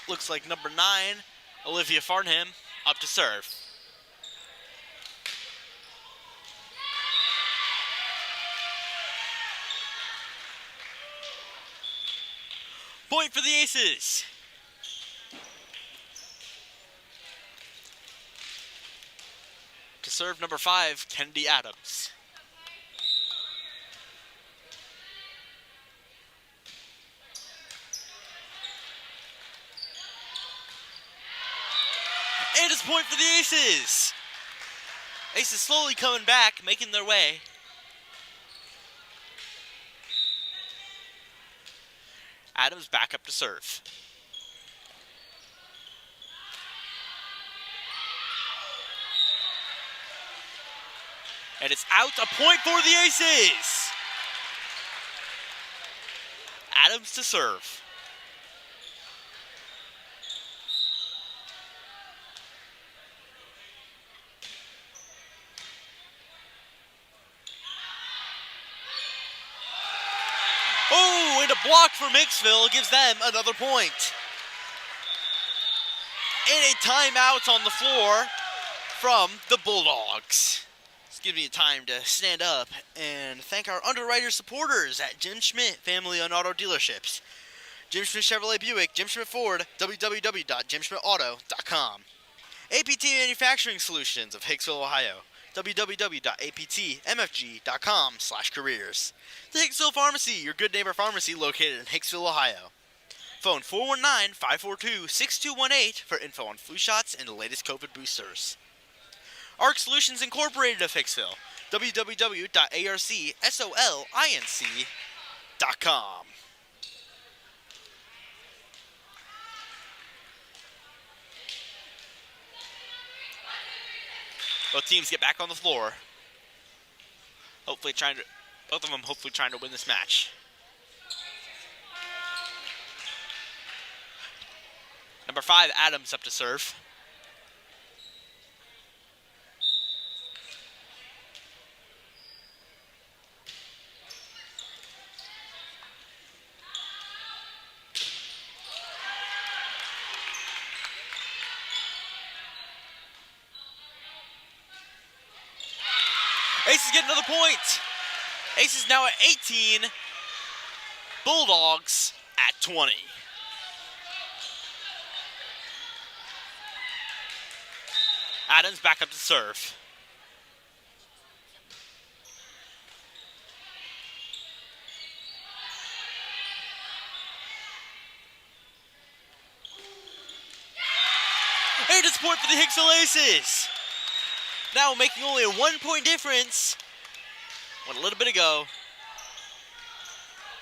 Looks like number 9, Olivia Farnham, up to serve. Point for the Aces. To serve number 5, Kennedy Adams. And it's a point for the Aces. Aces slowly coming back, making their way. Adams back up to serve. And it's out, a point for the Aces. Adams to serve. Oh, and a block from Hicksville gives them another point. And a timeout on the floor from the Bulldogs. This gives me time to stand up and thank our underwriter supporters at Jim Schmidt Family Owned Auto Dealerships. Jim Schmidt Chevrolet Buick, Jim Schmidt Ford, www.jimschmidtauto.com. APT Manufacturing Solutions of Hicksville, Ohio, www.aptmfg.com/careers. The Hicksville Pharmacy, your good neighbor pharmacy located in Hicksville, Ohio. Phone 419-542-6218 for info on flu shots and the latest COVID boosters. ARC Solutions Incorporated of Hicksville, www.arcsolinc.com. Both teams get back on the floor. Both of them hopefully trying to win this match. Number 5, Adams up to serve. Aces get another point. Aces now at 18. Bulldogs at 20. Adams back up to serve. And it's a point for the Hicksville Aces. Now making only a 1-point difference. When a little bit ago,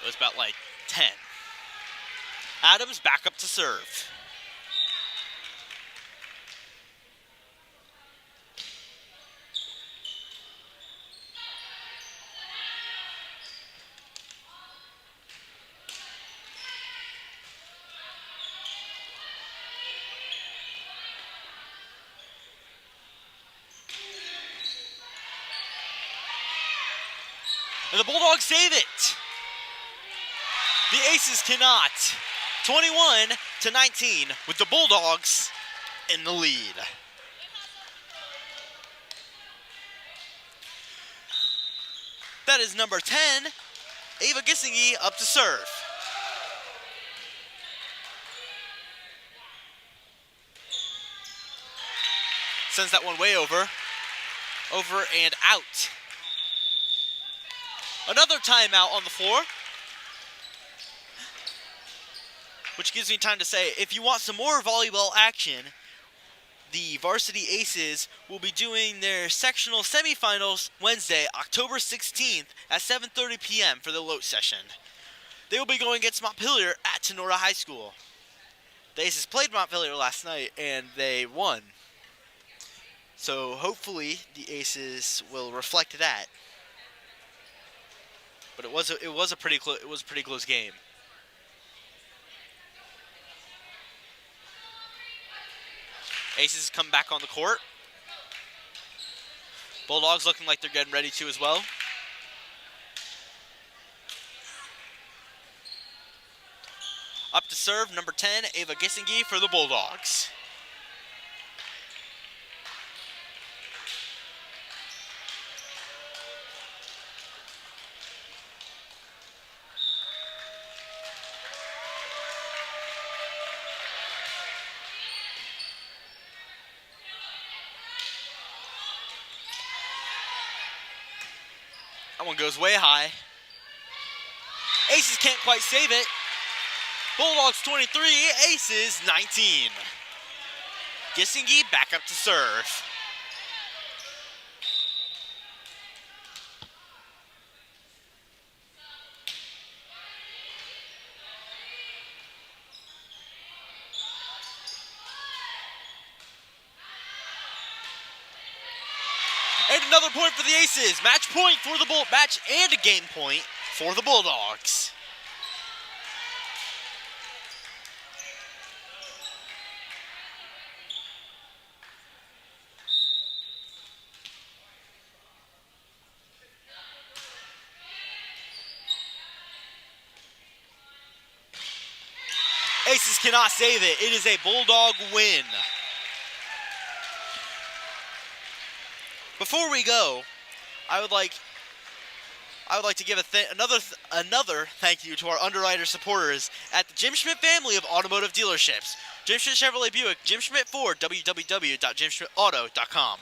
it was about like 10. Adams back up to serve. And the Bulldogs save it. The Aces cannot. 21-19 with the Bulldogs in the lead. That is number 10, Ava Gissingy up to serve. Sends that one way over. Over and out. Another timeout on the floor. Which gives me time to say, if you want some more volleyball action, the Varsity Aces will be doing their sectional semifinals Wednesday, October 16th at 7:30 p.m. for the Lote session. They will be going against Montpelier at Tenora High School. The Aces played Montpelier last night and they won. So hopefully the Aces will reflect that. But it was a pretty close game. Aces come back on the court. Bulldogs looking like they're getting ready to as well. Up to serve, number 10, Ava Gissingy for the Bulldogs. That one goes way high. Aces can't quite save it. Bulldogs 23, Aces 19. Gissingy back up to serve. And another point for the Aces. Match point for the match and a game point for the Bulldogs. Aces cannot save it. It is a Bulldog win. Before we go, I would like I would like to give another thank you to our underwriter supporters at the Jim Schmidt family of automotive dealerships. Jim Schmidt Chevrolet Buick, Jim Schmidt Ford, www.jimschmidtauto.com.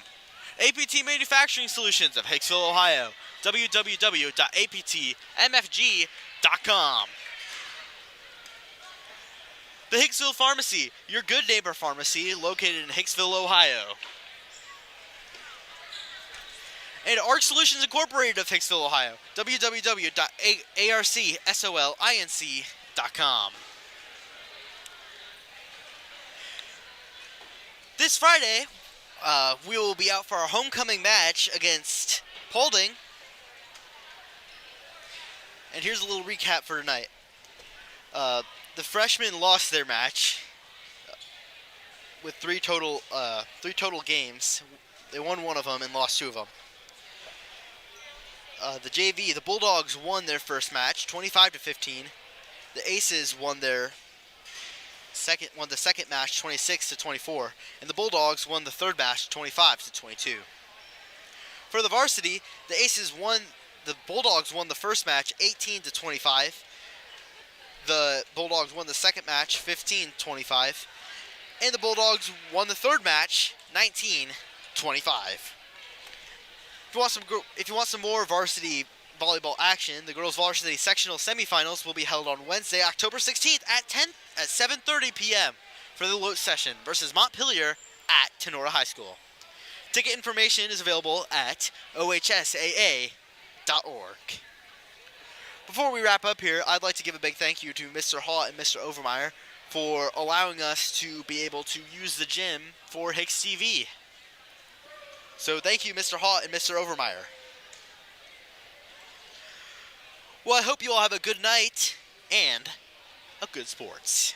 APT Manufacturing Solutions of Hicksville, Ohio, www.aptmfg.com. The Hicksville Pharmacy, your good neighbor pharmacy located in Hicksville, Ohio. And ARC Solutions Incorporated of Hicksville, Ohio, www.arcsolinc.com. This Friday, we will be out for our homecoming match against Paulding. And here's a little recap for tonight. The freshmen lost their match with three total games. They won one of them and lost two of them. The JV, the Bulldogs won their first match, 25-15. The Aces won the second match, 26-24, and the Bulldogs won the third match, 25-22. For the varsity, the Bulldogs won the first match, 18-25. The Bulldogs won the second match, 15-25, and the Bulldogs won the third match, 19-25. If you want some more varsity volleyball action, the Girls Varsity Sectional Semifinals will be held on Wednesday, October 16th at 7:30 p.m. for the Lote session versus Montpelier at Tenora High School. Ticket information is available at ohsaa.org. Before we wrap up here, I'd like to give a big thank you to Mr. Hall and Mr. Overmeyer for allowing us to be able to use the gym for HIX-TV. So thank you, Mr. Hall and Mr. Overmeyer. Well, I hope you all have a good night and a good sports.